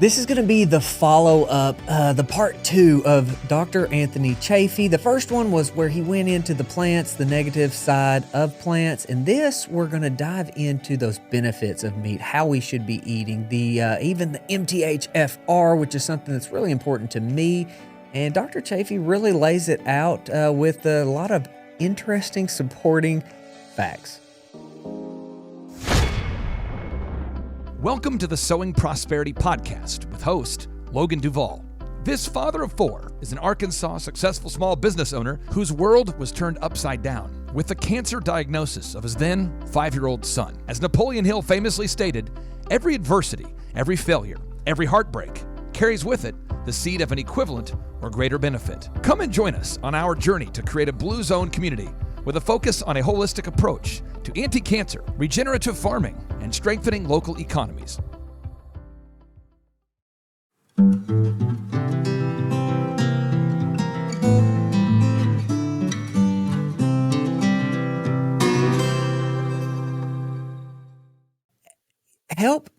This is going to be the follow-up, the part 2 of Dr. Anthony Chaffee. The first one was where he went into the plants, the negative side of plants. And this, we're going to dive into those benefits of meat, how we should be eating, even the MTHFR, which is something that's really important to me. And Dr. Chaffee really lays it out with a lot of interesting supporting facts. Welcome to the Sowing Prosperity Podcast with host Logan Duvall. This father of 4 is an Arkansas successful small business owner whose world was turned upside down with the cancer diagnosis of his then 5-year-old son. As Napoleon Hill famously stated, every adversity, every failure, every heartbreak carries with it the seed of an equivalent or greater benefit. Come and join us on our journey to create a blue zone community with a focus on a holistic approach to anti-cancer, regenerative farming, and strengthening local economies.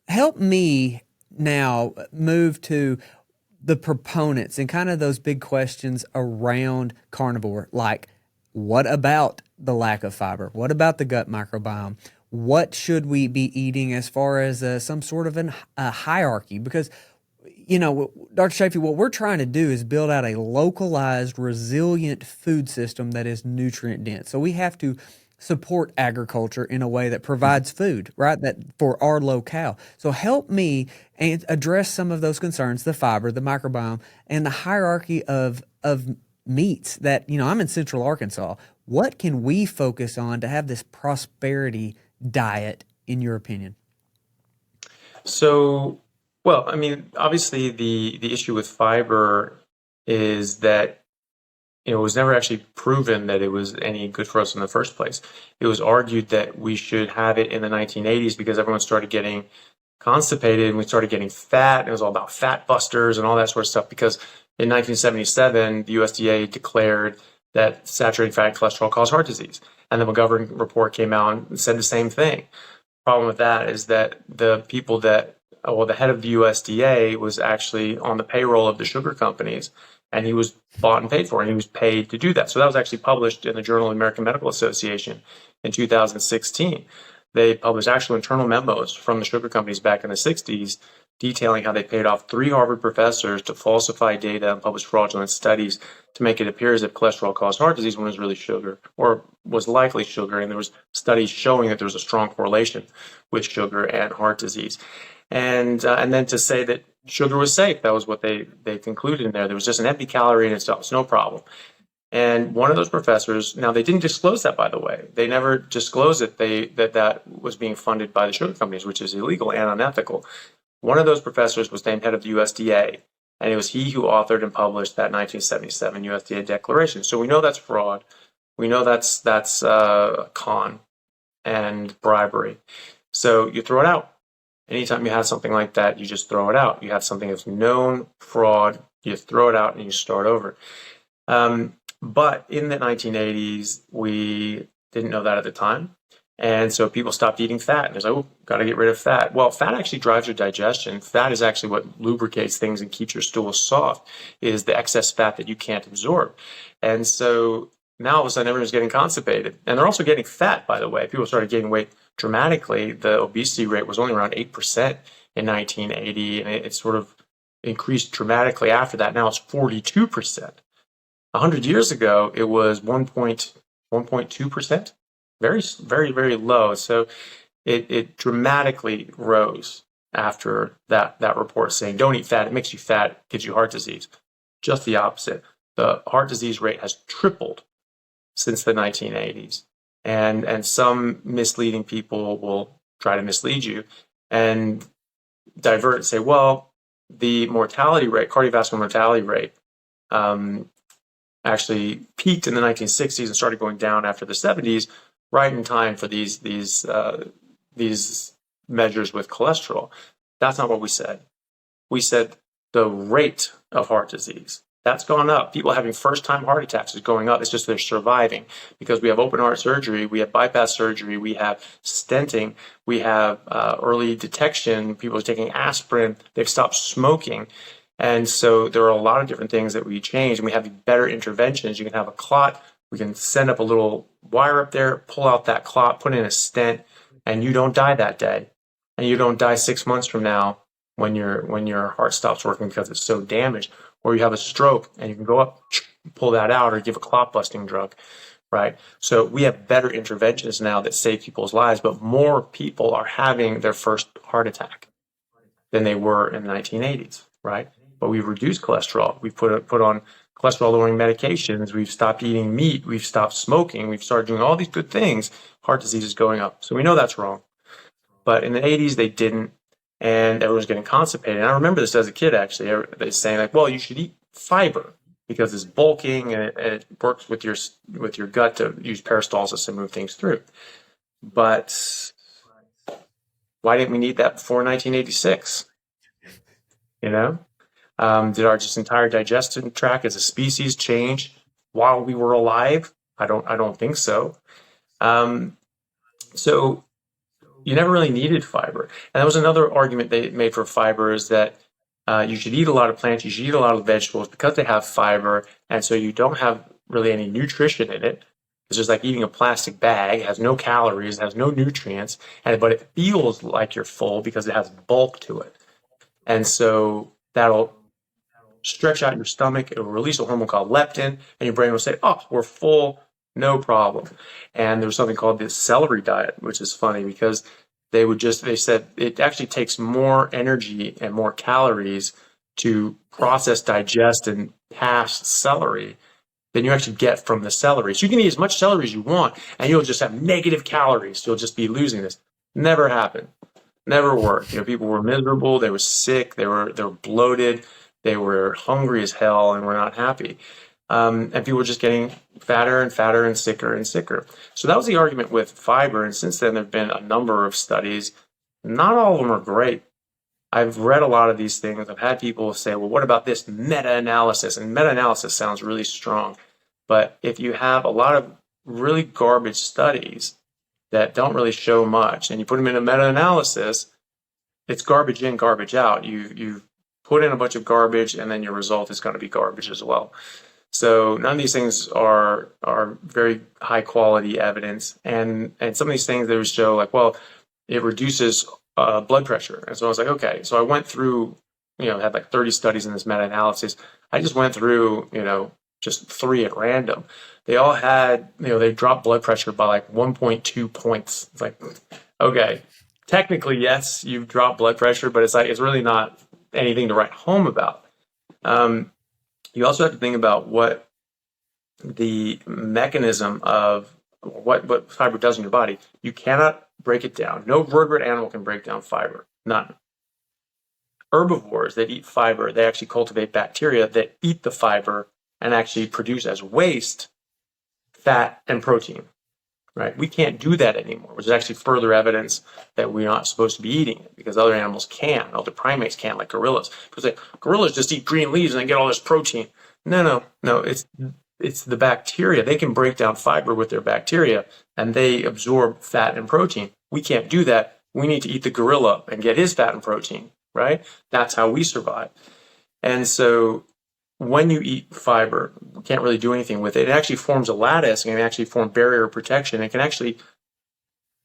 Help me now move to the proponents and kind of those big questions around carnivore, like what about the lack of fiber? What about the gut microbiome? What should we be eating as far as some sort of a hierarchy? Because, Dr. Chaffee, what we're trying to do is build out a localized, resilient food system that is nutrient dense. So we have to support agriculture in a way that provides food, right? That for our locale. So help me address some of those concerns, the fiber, the microbiome, and the hierarchy of meats that, I'm in Central Arkansas. What can we focus on to have this prosperity diet, in your opinion? So, obviously the issue with fiber is that, it was never actually proven that it was any good for us in the first place. It was argued that we should have it in the 1980s because everyone started getting constipated and we started getting fat. It was all about fat busters and all that sort of stuff because in 1977, the USDA declared that saturated fat and cholesterol cause heart disease. And the McGovern report came out and said the same thing. Problem with that is that the head of the USDA was actually on the payroll of the sugar companies, and he was bought and paid for, and he was paid to do that. So that was actually published in the Journal of the American Medical Association in 2016. They published actual internal memos from the sugar companies back in the 60s detailing how they paid off 3 Harvard professors to falsify data and publish fraudulent studies to make it appear as if cholesterol caused heart disease when it was really sugar, or was likely sugar. And there was studies showing that there was a strong correlation with sugar and heart disease. And then to say that sugar was safe, that was what they concluded in there. There was just an empty calorie in itself. It's no problem. And one of those professors, now they didn't disclose that, by the way. They never disclosed it. That was being funded by the sugar companies, which is illegal and unethical. One of those professors was named head of the USDA, and it was he who authored and published that 1977 USDA declaration. So we know that's fraud. We know that's con and bribery. So you throw it out. Anytime you have something like that, you just throw it out. You have something that's known fraud, you throw it out and you start over. But in the 1980s, we didn't know that at the time. And so people stopped eating fat. And they're like, got to get rid of fat. Well, fat actually drives your digestion. Fat is actually what lubricates things and keeps your stool soft, is the excess fat that you can't absorb. And so now all of a sudden everyone's getting constipated. And they're also getting fat, by the way. People started gaining weight dramatically. The obesity rate was only around 8% in 1980. And it sort of increased dramatically after that. Now it's 42%. 100 years ago, it was 1.2%. Very, very, very low. So it dramatically rose after that report saying, don't eat fat, it makes you fat, it gives you heart disease. Just the opposite. The heart disease rate has tripled since the 1980s. And some misleading people will try to mislead you and divert and say, well, the mortality rate, cardiovascular mortality rate, actually peaked in the 1960s and started going down after the 70s, right in time for these measures with cholesterol. That's not what we said. We said the rate of heart disease, That's gone up. People having first-time heart attacks is going up. It's just they're surviving because we have open heart surgery, we have bypass surgery, we have stenting, we have early detection. People are taking aspirin. They've stopped smoking. And so there are a lot of different things that we change, and we have better interventions. You can have a clot. We can send up a little wire up there, pull out that clot, put in a stent, and you don't die that day. And you don't die 6 months from now when your heart stops working because it's so damaged. Or you have a stroke and you can go up, pull that out, or give a clot busting drug, right? So we have better interventions now that save people's lives, but more people are having their first heart attack than they were in the 1980s, right? But we've reduced cholesterol. We've put on cholesterol-lowering medications. We've stopped eating meat. We've stopped smoking. We've started doing all these good things. Heart disease is going up. So we know that's wrong. But in the 80s, they didn't. And everyone's getting constipated. And I remember this as a kid, actually. They're saying, like, well, you should eat fiber because it's bulking and it works with your gut to use peristalsis and move things through. But why didn't we need that before 1986? You know? Did our just entire digestive tract as a species change while we were alive? I don't think so. So you never really needed fiber. And that was another argument they made for fiber, is that you should eat a lot of plants, you should eat a lot of vegetables because they have fiber, and so you don't have really any nutrition in it. It's just like eating a plastic bag. It has no calories, it has no nutrients, but it feels like you're full because it has bulk to it. And so that'll stretch out your stomach, it will release a hormone called leptin, and your brain will say, oh, we're full, no problem. And there's something called the celery diet, which is funny because they said it actually takes more energy and more calories to process, digest, and pass celery than you actually get from the celery. So you can eat as much celery as you want, and you'll just have negative calories. You'll just be losing this. Never happened. Never worked. People were miserable. They were sick. They were bloated. They were hungry as hell and were not happy. And people were just getting fatter and fatter and sicker and sicker. So that was the argument with fiber. And since then, there have been a number of studies. Not all of them are great. I've read a lot of these things. I've had people say, well, what about this meta-analysis? And meta-analysis sounds really strong. But if you have a lot of really garbage studies that don't really show much, and you put them in a meta-analysis, it's garbage in, garbage out. You've put in a bunch of garbage, and then your result is going to be garbage as well. So none of these things are very high quality evidence. And some of these things they would show like, well, it reduces blood pressure. And so I was like, okay. So I went through, had like 30 studies in this meta-analysis. I just went through, just 3 at random. They all had, they dropped blood pressure by like 1.2 points. It's like, okay, technically, yes, you've dropped blood pressure, but it's really not anything to write home about. You also have to think about what the mechanism of what fiber does in your body. You cannot break it down. No vertebrate animal can break down fiber. None. Herbivores that eat fiber, they actually cultivate bacteria that eat the fiber and actually produce as waste fat and protein. Right? We can't do that anymore, which is actually further evidence that we're not supposed to be eating it because other animals can. Other primates can, like gorillas. People say, gorillas just eat green leaves and they get all this protein. No. It's the bacteria. They can break down fiber with their bacteria and they absorb fat and protein. We can't do that. We need to eat the gorilla and get his fat and protein, right? That's how we survive. And so when you eat fiber, you can't really do anything with it. It actually forms a lattice and can actually form barrier protection. It can actually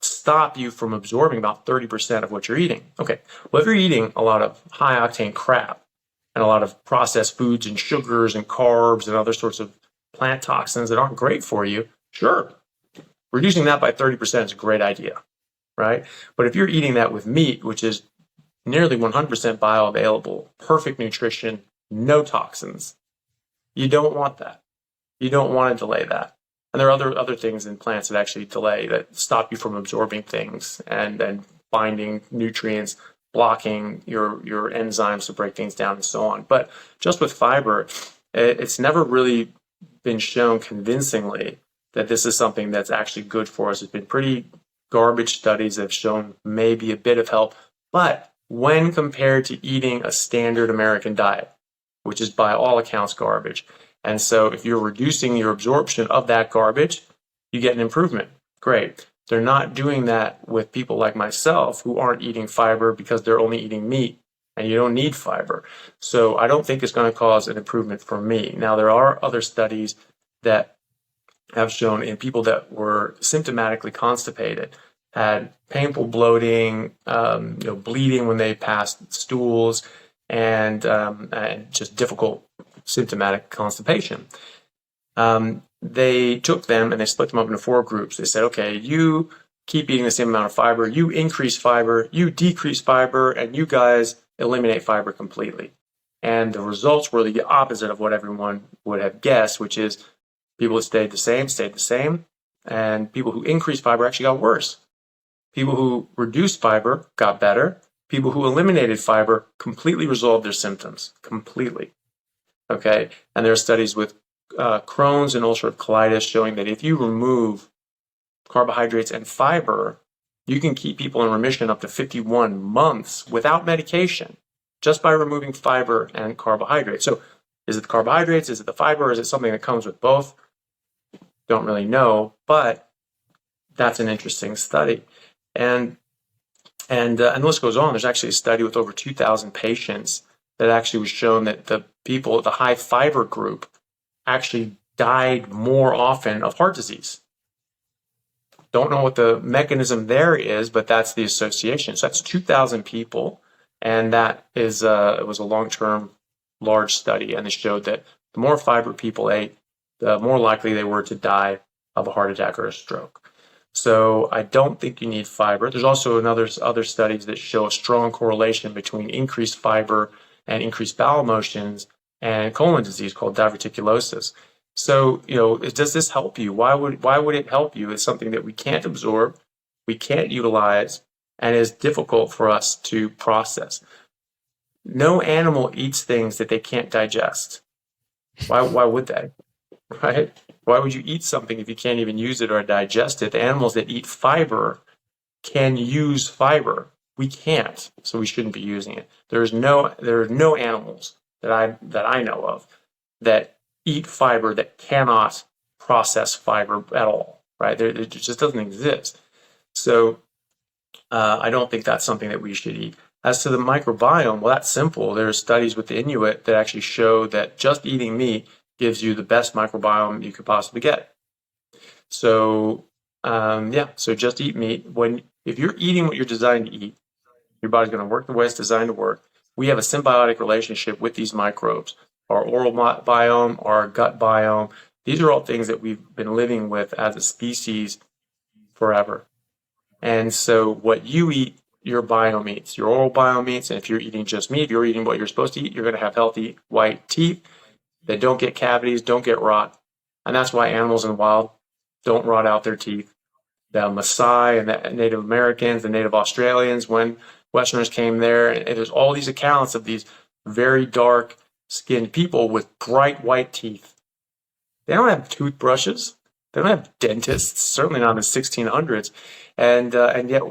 stop you from absorbing about 30% of what you're eating. Okay, well, if you're eating a lot of high octane crap and a lot of processed foods and sugars and carbs and other sorts of plant toxins that aren't great for you, sure, reducing that by 30% is a great idea, right? But if you're eating that with meat, which is nearly 100% bioavailable, perfect nutrition, no toxins, you don't want that. You don't want to delay that. And there are other things in plants that actually delay, that stop you from absorbing things and binding nutrients, blocking your enzymes to break things down and so on. But just with fiber, it's never really been shown convincingly that this is something that's actually good for us. It's been pretty garbage studies that have shown maybe a bit of help, but when compared to eating a standard American diet, which is by all accounts garbage. And so if you're reducing your absorption of that garbage, you get an improvement. Great. They're not doing that with people like myself who aren't eating fiber because they're only eating meat, and you don't need fiber. So I don't think it's going to cause an improvement for me. Now, there are other studies that have shown in people that were symptomatically constipated, had painful bloating, bleeding when they passed stools, and just difficult symptomatic constipation. They took them and they split them up into 4 groups. They said, okay, you keep eating the same amount of fiber, you increase fiber, you decrease fiber, and you guys eliminate fiber completely. And the results were the opposite of what everyone would have guessed, which is people who stayed the same, and people who increased fiber actually got worse. People who reduced fiber got better. People who eliminated fiber completely resolved their symptoms, completely. Okay, and there are studies with Crohn's and ulcerative colitis showing that if you remove carbohydrates and fiber, you can keep people in remission up to 51 months without medication, just by removing fiber and carbohydrates. So is it the carbohydrates? Is it the fiber? Is it something that comes with both? Don't really know, but that's an interesting study. And the list goes on. There's actually a study with over 2,000 patients that actually was shown that the people, the high fiber group, actually died more often of heart disease. Don't know what the mechanism there is, but that's the association. So that's 2,000 people, and that is it was a long-term, large study, and it showed that the more fiber people ate, the more likely they were to die of a heart attack or a stroke. So I don't think you need fiber. There's also other studies that show a strong correlation between increased fiber and increased bowel motions and colon disease called diverticulosis. So, does this help you? Why would it help you? It's something that we can't absorb, we can't utilize, and is difficult for us to process. No animal eats things that they can't digest. Why would they? Right? Why would you eat something if you can't even use it or digest it? The animals that eat fiber can use fiber. We can't, so we shouldn't be using it. There are no animals that I know of that eat fiber that cannot process fiber at all. Right? It just doesn't exist. So I don't think that's something that we should eat. As to the microbiome, well, that's simple. There are studies with the Inuit that actually show that just eating meat gives you the best microbiome you could possibly get. So, so just eat meat. If you're eating what you're designed to eat, your body's going to work the way it's designed to work. We have a symbiotic relationship with these microbes. Our oral biome, our gut biome, these are all things that we've been living with as a species forever. And so what you eat, your biome eats, your oral biome eats, and if you're eating just meat, if you're eating what you're supposed to eat, you're going to have healthy white teeth that don't get cavities, don't get rot. And that's why animals in the wild don't rot out their teeth. The Maasai and the Native Americans, the Native Australians, when Westerners came there, and there's all these accounts of these very dark-skinned people with bright white teeth. They don't have toothbrushes. They don't have dentists, certainly not in the 1600s. And yet,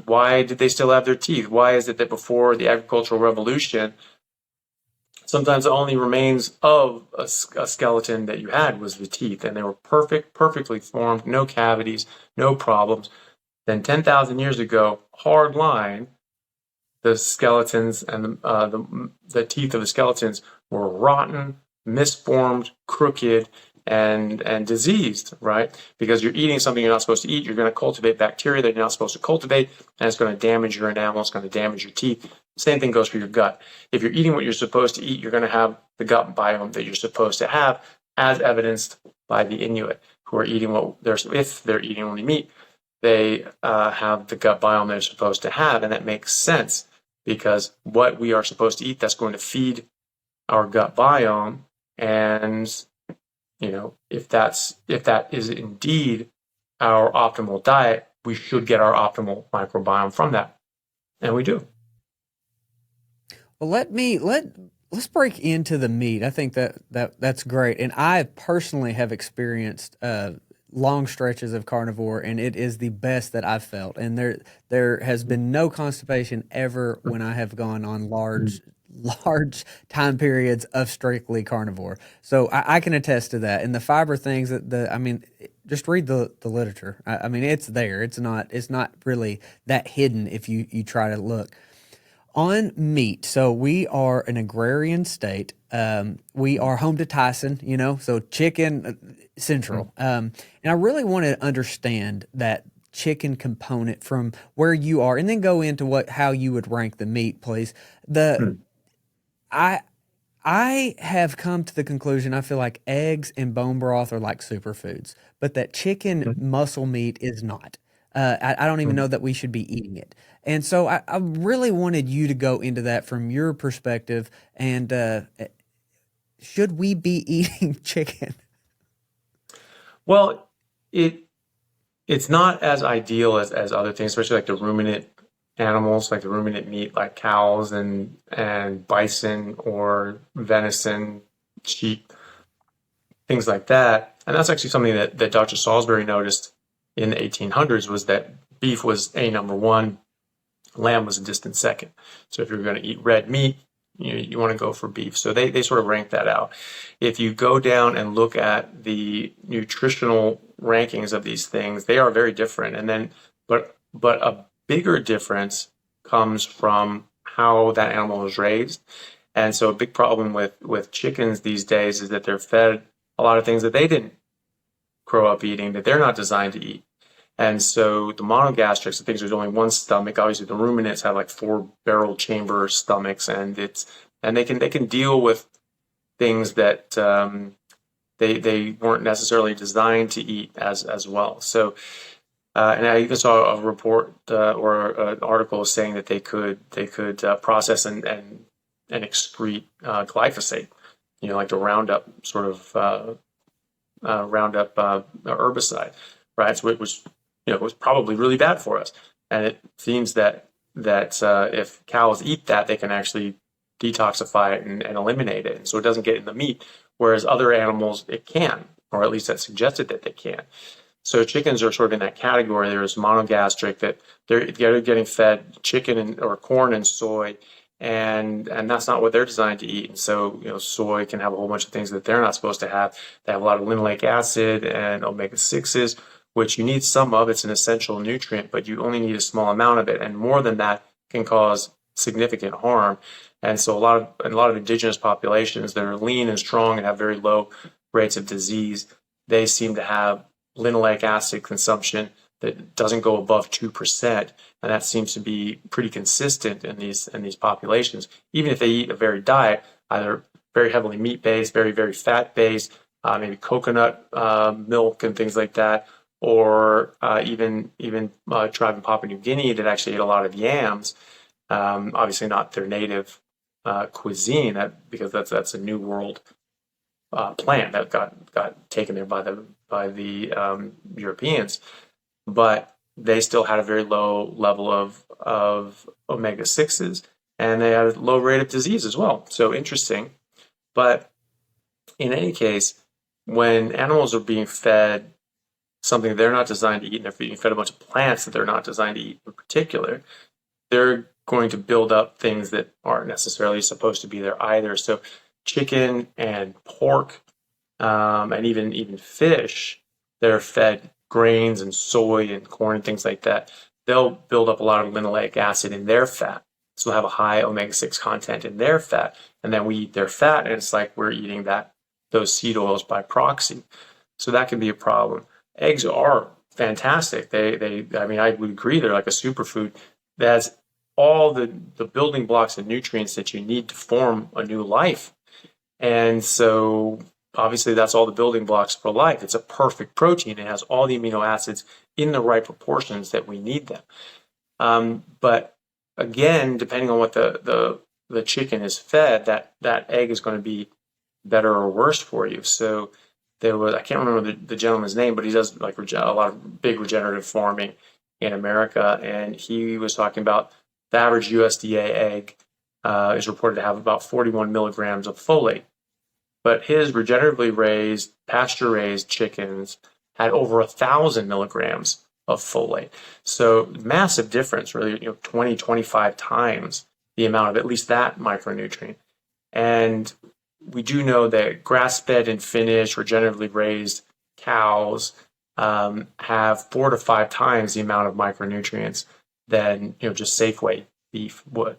why did they still have their teeth? Why is it that before the agricultural revolution, sometimes the only remains of a skeleton that you had was the teeth, and they were perfectly formed, no cavities, no problems. Then 10,000 years ago, hard line, the skeletons and the teeth of the skeletons were rotten, misformed, crooked, and diseased, right? Because you're eating something you're not supposed to eat, you're going to cultivate bacteria that you're not supposed to cultivate, and it's going to damage your enamel, it's going to damage your teeth. Same thing goes for your gut. If you're eating what you're supposed to eat, you're going to have the gut biome that you're supposed to have, as evidenced by the Inuit, who are eating if they're eating only meat, they have the gut biome they're supposed to have, and that makes sense because what we are supposed to eat, that's going to feed our gut biome, and if that is indeed our optimal diet, we should get our optimal microbiome from that, and we do. Well, let's break into the meat. I think that's great, and I personally have experienced long stretches of carnivore, and it is the best that I've felt. And there has been no constipation ever when I have gone on large time periods of strictly carnivore. So I can attest to that. And the fiber things I mean, just read the literature. I mean, it's there. It's not really that hidden if you try to look. On meat, so we are an agrarian state. We are home to Tyson, so chicken central. And I really want to understand that chicken component from where you are, and then go into how you would rank the meat, please. I have come to the conclusion, I feel like eggs and bone broth are like superfoods, but that chicken muscle meat is not. I don't even know that we should be eating it. And so I really wanted you to go into that from your perspective. And should we be eating chicken? Well, it's not as ideal as other things, especially like the ruminant animals, like the ruminant meat, like cows and bison or venison, sheep, things like that. And that's actually something that Dr. Salisbury noticed in the 1800s, was that beef was number one, lamb was a distant second. So if you're going to eat red meat, you want to go for beef. So they sort of rank that out. If you go down and look at the nutritional rankings of these things, they are very different. And then, but a bigger difference comes from how that animal was raised. And so a big problem with chickens these days is that they're fed a lot of things that they didn't grow up eating, that they're not designed to eat. And so the monogastrics, the things there's only one stomach. Obviously, the ruminants have like 4 barrel chamber stomachs, and they can deal with things that they weren't necessarily designed to eat as well. So, and I even saw a report or an article saying that they could process and excrete glyphosate, like the Roundup sort of Roundup herbicide, right? So it was was probably really bad for us. And it seems that if cows eat that, they can actually detoxify it and eliminate it. And so it doesn't get in the meat, whereas other animals, it can, or at least that's suggested that they can. So chickens are sort of in that category. There's monogastric, that they're getting fed chicken or corn and soy, and that's not what they're designed to eat. And so, soy can have a whole bunch of things that they're not supposed to have. They have a lot of linoleic acid and omega-6s, which you need some of. It's an essential nutrient, but you only need a small amount of it. And more than that can cause significant harm. And so a lot of indigenous populations that are lean and strong and have very low rates of disease, they seem to have linoleic acid consumption that doesn't go above 2%. And that seems to be pretty consistent in these populations, even if they eat a varied diet, either very heavily meat-based, very, very fat-based, maybe coconut milk and things like that, or even tribe in Papua New Guinea that actually ate a lot of yams. Obviously not their native cuisine, because that's a New World plant that got taken there by the Europeans, but they still had a very low level of omega-6s, and they had a low rate of disease as well. So interesting. But in any case, when animals are being fed something they're not designed to eat, and they're being fed a bunch of plants that they're not designed to eat in particular, they're going to build up things that aren't necessarily supposed to be there either. So chicken and pork and even fish that are fed grains and soy and corn and things like that, they'll build up a lot of linoleic acid in their fat. So they'll have a high omega-6 content in their fat. And then we eat their fat, and it's like we're eating those seed oils by proxy. So that can be a problem. Eggs are fantastic. I would agree, they're like a superfood that has all the building blocks and nutrients that you need to form a new life. And so obviously that's all the building blocks for life. It's a perfect protein. It has all the amino acids in the right proportions that we need them. But again, depending on what the chicken is fed, that egg is going to be better or worse for you. So I can't remember the gentleman's name, but he does like a lot of big regenerative farming in America. And he was talking about the average USDA egg is reported to have about 41 milligrams of folate. But his regeneratively raised, pasture-raised chickens had over 1,000 milligrams of folate. So massive difference, really, 20, 25 times the amount of at least that micronutrient. And we do know that grass-fed and finished, regeneratively raised cows have 4 to 5 times the amount of micronutrients than just Safeway beef would.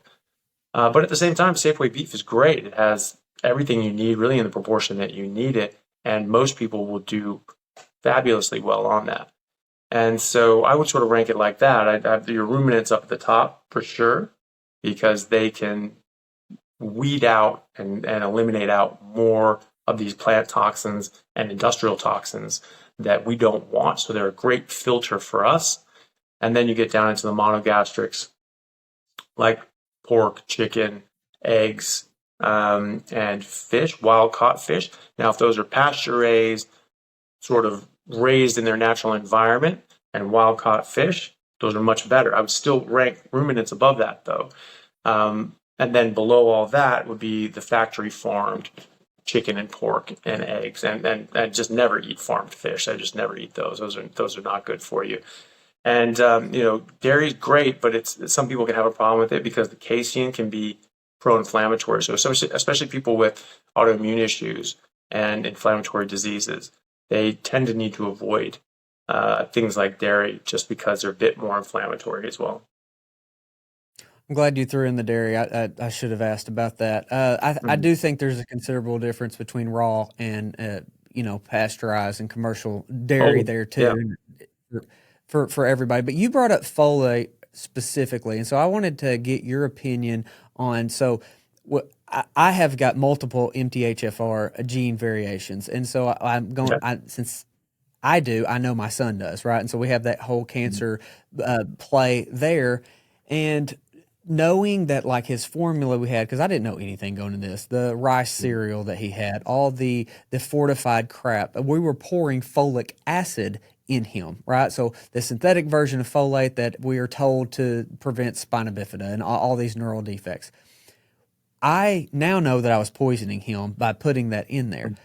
But at the same time, Safeway beef is great. It has everything you need, really in the proportion that you need it, and most people will do fabulously well on that. And so I would sort of rank it like that. I'd have your ruminants up at the top for sure, because they can weed out and eliminate out more of these plant toxins and industrial toxins that we don't want. So they're a great filter for us. And then you get down into the monogastrics like pork, chicken, eggs, and fish, wild-caught fish. Now, if those are pasture-raised, sort of raised in their natural environment, and wild-caught fish, those are much better. I would still rank ruminants above that, though. And then below all that would be the factory-farmed chicken and pork and eggs, and just never eat farmed fish. I just never eat those. Those are not good for you. And dairy is great, but some people can have a problem with it because the casein can be pro-inflammatory. So especially people with autoimmune issues and inflammatory diseases, they tend to need to avoid things like dairy just because they're a bit more inflammatory as well. I'm glad you threw in the dairy. I should have asked about that. I do think there's a considerable difference between raw and pasteurized and commercial dairy there too, for everybody. But you brought up folate specifically, and so I wanted to get your opinion on. So I have got multiple MTHFR gene variations, and so I'm going. Since I do, I know my son does, right? And so we have that whole cancer play there, and knowing that like his formula we had, because I didn't know anything going into this, the rice cereal that he had, all the fortified crap, we were pouring folic acid in him, right? So the synthetic version of folate that we are told to prevent spina bifida and all these neural defects. I now know that I was poisoning him by putting that in there.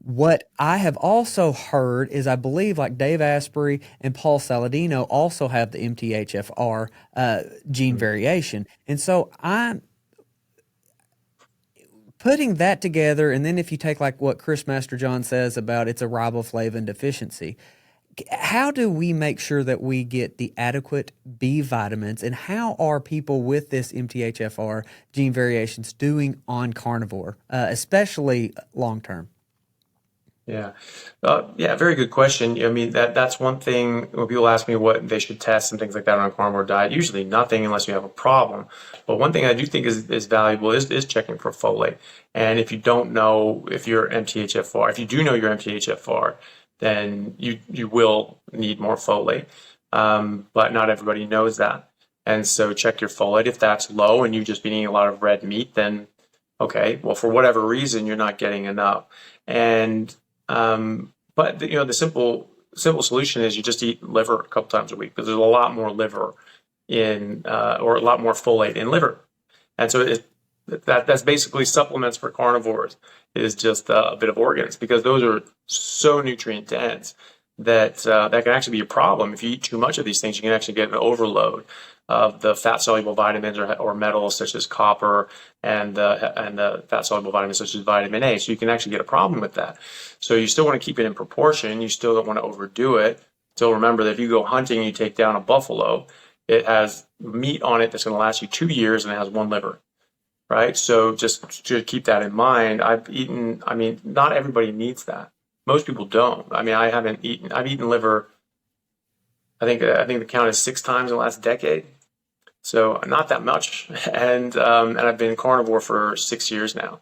What I have also heard is I believe like Dave Asprey and Paul Saladino also have the MTHFR gene variation. And so I'm putting that together, and then if you take like what Chris Masterjohn says about it's a riboflavin deficiency, how do we make sure that we get the adequate B vitamins, and how are people with this MTHFR gene variations doing on carnivore, especially long term? Yeah. Very good question. I mean, that's one thing when people ask me what they should test and things like that on a carnivore diet, usually nothing unless you have a problem. But one thing I do think is valuable is checking for folate. And if you don't know if you're MTHFR, if you do know you're MTHFR, then you will need more folate. But not everybody knows that. And so check your folate. If that's low and you've just been eating a lot of red meat, then okay, well, for whatever reason, you're not getting enough. And but the simple solution is you just eat liver a couple times a week, because there's a lot more liver in or a lot more folate in liver. And so that's basically supplements for carnivores, is just a bit of organs, because those are so nutrient dense that that can actually be a problem. If you eat too much of these things, you can actually get an overload of the fat-soluble vitamins or metals such as copper and the fat-soluble vitamins such as vitamin A. So you can actually get a problem with that. So you still want to keep it in proportion. You still don't want to overdo it. So remember that if you go hunting and you take down a buffalo, it has meat on it that's going to last you 2 years, and it has 1 liver, right? So just to keep that in mind, not everybody needs that. Most people don't. I mean, I've eaten liver, I think the count is 6 times in the last decade. So not that much. And I've been carnivore for 6 years now.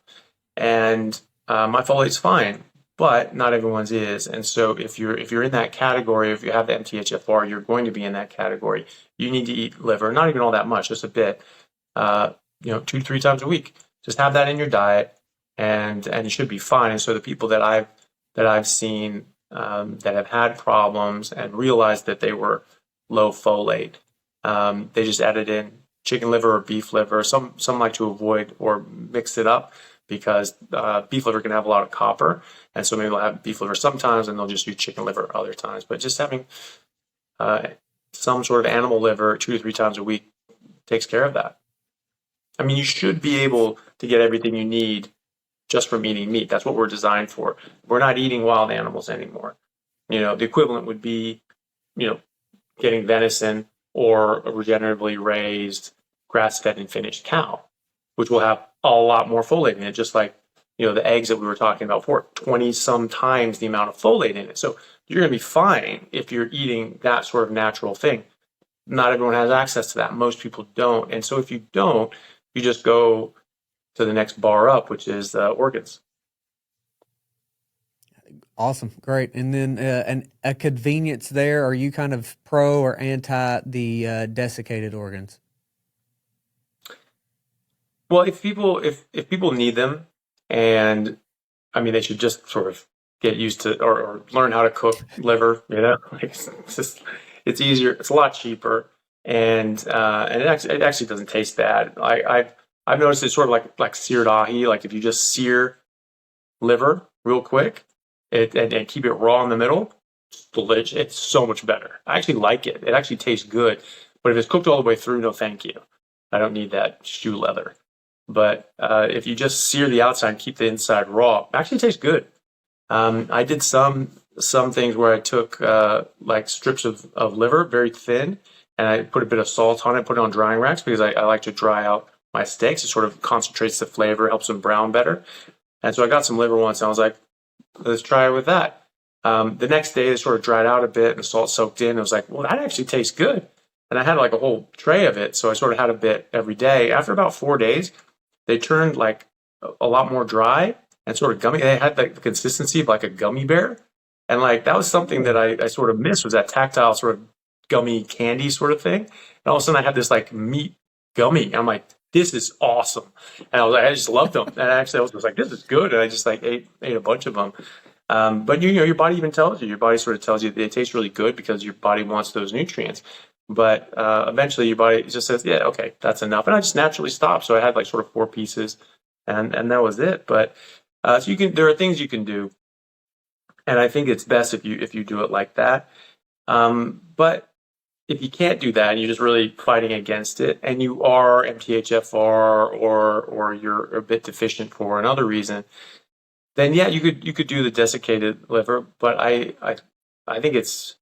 And my folate's fine, but not everyone's is. And so if you're in that category, if you have the MTHFR, you're going to be in that category. You need to eat liver, not even all that much, just a bit, 2 to 3 times a week. Just have that in your diet, and you should be fine. And so the people that I've seen that have had problems and realized that they were low folate, they just added in chicken liver or beef liver. Some like to avoid or mix it up, because beef liver can have a lot of copper, and so maybe they'll have beef liver sometimes and they'll just use chicken liver other times. But just having some sort of animal liver 2 to 3 times a week takes care of that. I mean, you should be able to get everything you need just from eating meat. That's what we're designed for. We're not eating wild animals anymore. The equivalent would be, you know, getting venison or a regeneratively raised grass-fed and finished cow, which will have a lot more folate in it, just like, the eggs that we were talking about before, 20 some times the amount of folate in it. So you're going to be fine if you're eating that sort of natural thing. Not everyone has access to that. Most people don't. And so if you don't, you just go to the next bar up, which is organs. Awesome. Great. And then a convenience there. Are you kind of pro or anti the desiccated organs? Well, if people need them, and I mean, they should just sort of get used to or learn how to cook liver. It's easier. It's a lot cheaper, and it actually doesn't taste bad. I've noticed it's sort of like seared ahi. Like if you just sear liver real quick, and keep it raw in the middle, it's delicious. It's so much better. I actually like it. It actually tastes good. But if it's cooked all the way through, no, thank you. I don't need that shoe leather. But if you just sear the outside and keep the inside raw, it actually tastes good. I did some things where I took like strips of liver, very thin, and I put a bit of salt on it, put it on drying racks because I like to dry out my steaks. It sort of concentrates the flavor, helps them brown better. And so I got some liver once, and I was like, let's try it with that. The next day, it sort of dried out a bit, and the salt soaked in. I was like, well, that actually tastes good. And I had like a whole tray of it, so I sort of had a bit every day. After about 4 days, they turned like a lot more dry and sort of gummy. They had like the consistency of like a gummy bear. And like that was something that I sort of missed, was that tactile sort of gummy candy sort of thing. And all of a sudden I had this like meat gummy. And I'm like, this is awesome. And I just loved them. And actually I was like, this is good. And I just like ate a bunch of them. But your body even tells you, your body sort of tells you they taste really good because your body wants those nutrients. But eventually your body just says, yeah, okay, that's enough. And I just naturally stopped. So I had like sort of 4 pieces and that was it. But so there are things you can do. And I think it's best if you do it like that. But if you can't do that and you're just really fighting against it and you are MTHFR or you're a bit deficient for another reason, then yeah, you could do the desiccated liver. But I think it's,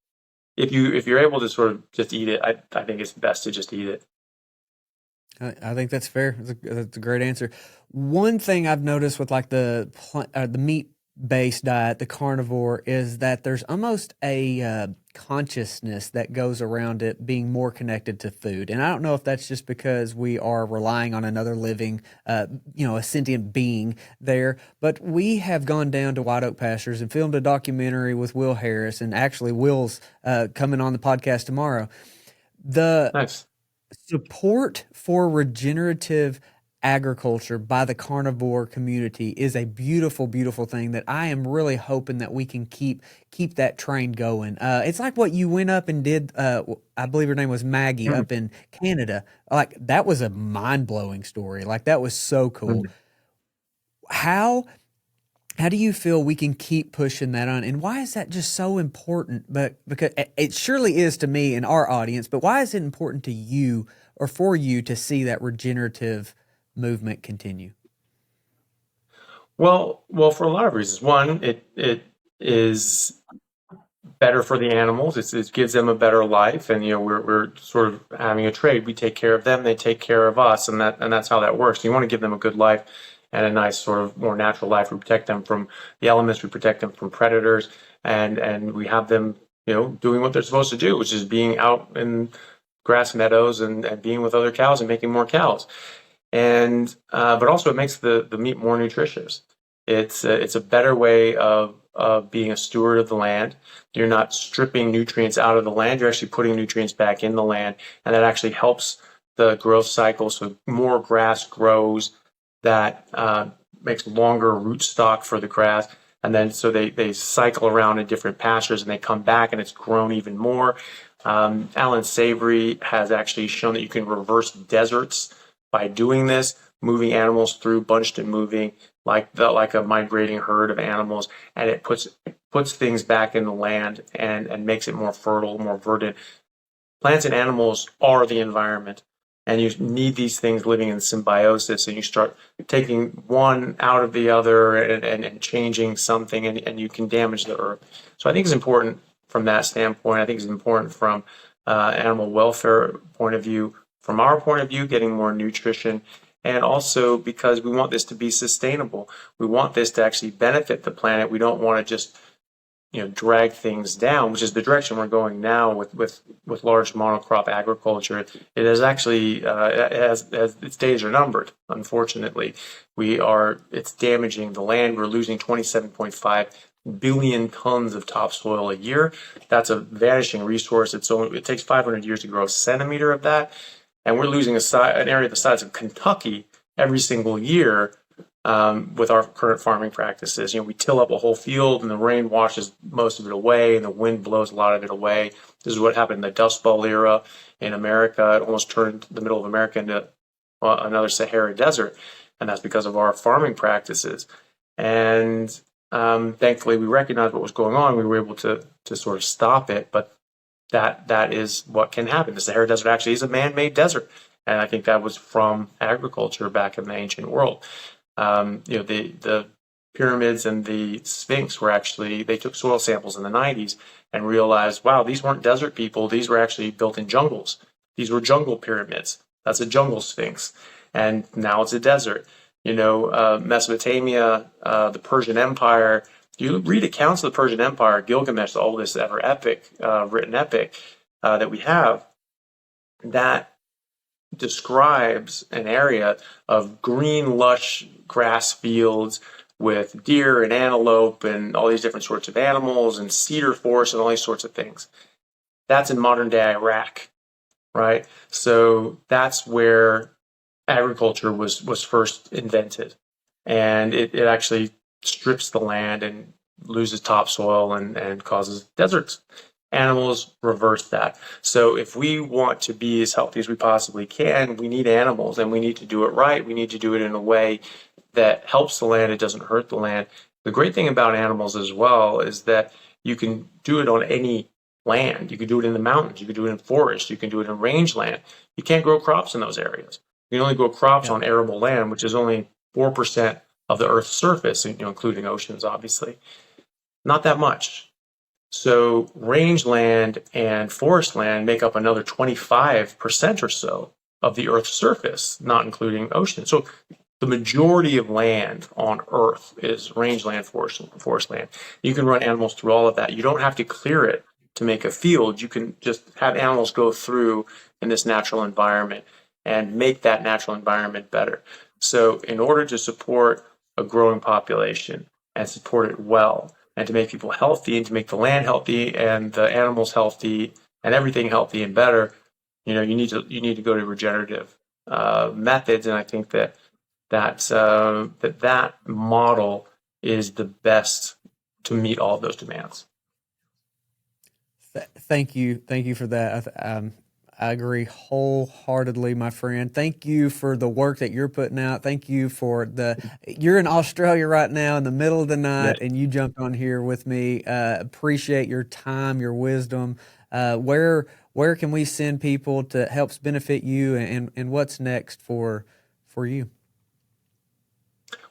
if you're able to sort of just eat it, I think it's best to just eat it. I think that's fair. That's a great answer. One thing I've noticed with like the meat-based diet, the carnivore, is that there's almost a consciousness that goes around it being more connected to food. And I don't know if that's just because we are relying on another living, a sentient being there, but we have gone down to White Oak Pastures and filmed a documentary with Will Harris, and actually Will's coming on the podcast tomorrow. The Nice. support for regenerative agriculture by the carnivore community is a beautiful, beautiful thing that I am really hoping that we can keep that train going. It's like what you went up and did. I believe her name was Maggie up in Canada. Like that was a mind-blowing story. Like that was so cool. How do you feel we can keep pushing that on? And why is that just so important? But because it surely is to me and our audience, but why is it important to you or for you to see that regenerative movement continue? Well, for a lot of reasons. One, it is better for the animals. It gives them a better life, and we're sort of having a trade. We take care of them, they take care of us, and that's how that works. You want to give them a good life and a nice sort of more natural life. We protect them from the elements, we protect them from predators, and we have them, doing what they're supposed to do, which is being out in grass meadows and being with other cows and making more cows. And but also it makes the meat more nutritious. It's a better way of being a steward of the land. You're not stripping nutrients out of the land. You're actually putting nutrients back in the land, and that actually helps the growth cycle. So more grass grows. That makes longer root stock for the grass, and then so they cycle around in different pastures, and they come back, and it's grown even more. Alan Savory has actually shown that you can reverse deserts by doing this, moving animals through, bunched and moving like a migrating herd of animals, and it puts things back in the land and makes it more fertile, more verdant. Plants and animals are the environment. and you need these things living in symbiosis, and you start taking one out of the other and changing something, and you can damage the earth. So I think it's important from that standpoint. I think it's important from animal welfare point of view, from our point of view, getting more nutrition, and also because we want this to be sustainable. We want this to actually benefit the planet. We don't want to just drag things down, which is the direction we're going now with large monocrop agriculture. It is actually its days are numbered. Unfortunately, it's damaging the land. We're losing 27.5 billion tons of topsoil a year. That's a vanishing resource. It takes 500 years to grow a centimeter of that, and we're losing an area the size of Kentucky every single year. With our current farming practices, we till up a whole field and the rain washes most of it away and the wind blows a lot of it away. This is what happened in the Dust Bowl era in America. It almost turned the middle of America into another Sahara desert, and that's because of our farming practices. And thankfully, we recognized what was going on. We were able to sort of stop it, but that is what can happen. The Sahara desert actually is a man-made desert, and I think that was from agriculture back in the ancient world. The pyramids and the Sphinx they took soil samples in the 90s and realized, wow, these weren't desert people. These were actually built in jungles. These were jungle pyramids. That's a jungle Sphinx. And now it's a desert. Mesopotamia, the Persian Empire. You read accounts of the Persian Empire, Gilgamesh, the oldest ever written epic that we have, that describes an area of green, lush grass fields with deer and antelope and all these different sorts of animals and cedar forests and all these sorts of things. That's in modern day Iraq, right? So that's where agriculture was first invented. And it actually strips the land and loses topsoil and causes deserts. Animals reverse that. So if we want to be as healthy as we possibly can, we need animals, and we need to do it right. We need to do it in a way that helps the land. It doesn't hurt the land. The great thing about animals as well is that you can do it on any land. You can do it in the mountains. You can do it in forests. You can do it in rangeland. You can't grow crops in those areas. You can only grow crops on arable land, which is only 4% of the Earth's surface, including oceans, obviously. Not that much. So rangeland and forest land make up another 25% or so of the Earth's surface, not including oceans. So the majority of land on Earth is rangeland, forest land. You can run animals through all of that. You don't have to clear it to make a field. You can just have animals go through in this natural environment and make that natural environment better. So in order to support a growing population and support it well, and to make people healthy and to make the land healthy and the animals healthy and everything healthy and better, you need to go to regenerative methods. And I think that model is the best to meet all of those demands. Thank you for that. I agree wholeheartedly, my friend. Thank you for the work that you're putting out. Thank you for you're in Australia right now in the middle of the night, and you jumped on here with me. Appreciate your time, your wisdom. Where can we send people to help benefit you, and what's next for you?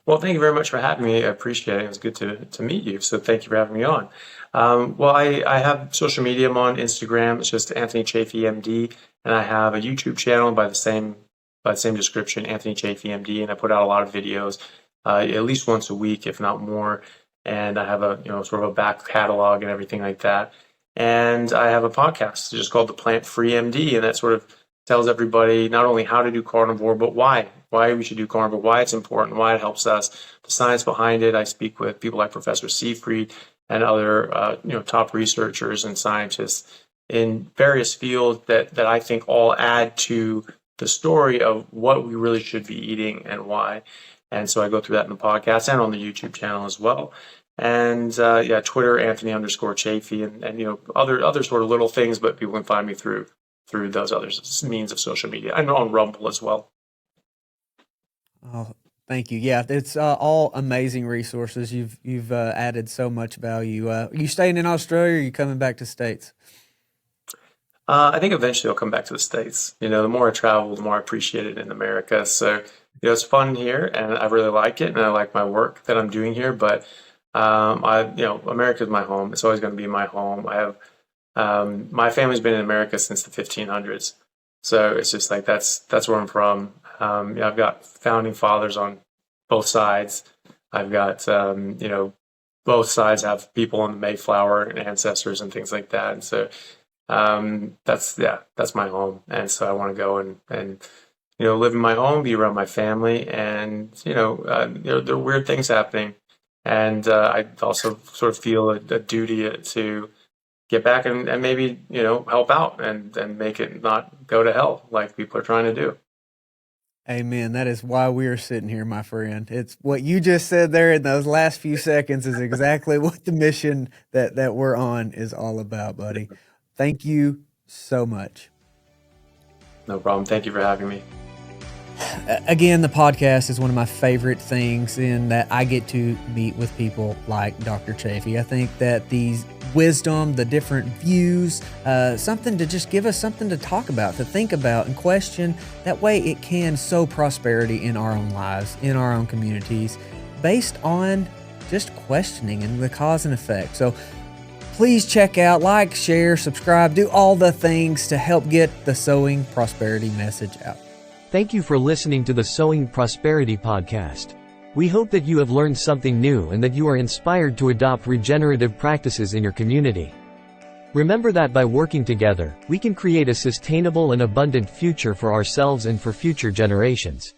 Well, thank you very much for having me. I appreciate it. It was good to meet you. So thank you for having me on. I have social media. I'm on Instagram. It's just Anthony Chaffee, MD. And I have a YouTube channel by the same description, Anthony Chaffee, MD. And I put out a lot of videos, at least once a week, if not more. And I have a, sort of a back catalog and everything like that. And I have a podcast just called The Plant Free MD. And that sort of tells everybody not only how to do carnivore, but why we should do carnivore, why it's important, why it helps us, the science behind it. I speak with people like Professor Seifried and other top researchers and scientists in various fields that I think all add to the story of what we really should be eating and why. And so I go through that in the podcast and on the YouTube channel as well. And Twitter, Anthony_Chaffee, and other sort of little things, but people can find me through those other means of social media. I'm on Rumble as well. Oh, thank you. Yeah, it's all amazing resources. You've added so much value. Are you staying in Australia, or are you coming back to States? I think eventually I'll come back to the States. The more I travel, the more I appreciate it in America. So, it's fun here and I really like it and I like my work that I'm doing here. But, America is my home. It's always going to be my home. I have, my family's been in America since the 1500s. So it's just like, that's where I'm from. I've got founding fathers on both sides. I've got, both sides have people in the Mayflower and ancestors and things like that. And so, that's my home. And so I want to go and live in my home, be around my family, and there are weird things happening, and I also sort of feel a duty to get back and maybe help out and make it not go to hell like people are trying to do. Amen. That is why we are sitting here, my friend. It's what you just said there in those last few seconds is exactly what the mission that we're on is all about, buddy. Thank you so much. No problem. Thank you for having me. Again, the podcast is one of my favorite things in that I get to meet with people like Dr. Chaffee. I think that these wisdom, the different views, something to just give us something to talk about, to think about and question. That way it can sow prosperity in our own lives, in our own communities, based on just questioning and the cause and effect. So please check out, like, share, subscribe, do all the things to help get the Sowing Prosperity message out. Thank you for listening to the Sowing Prosperity podcast. We hope that you have learned something new and that you are inspired to adopt regenerative practices in your community. Remember that by working together, we can create a sustainable and abundant future for ourselves and for future generations.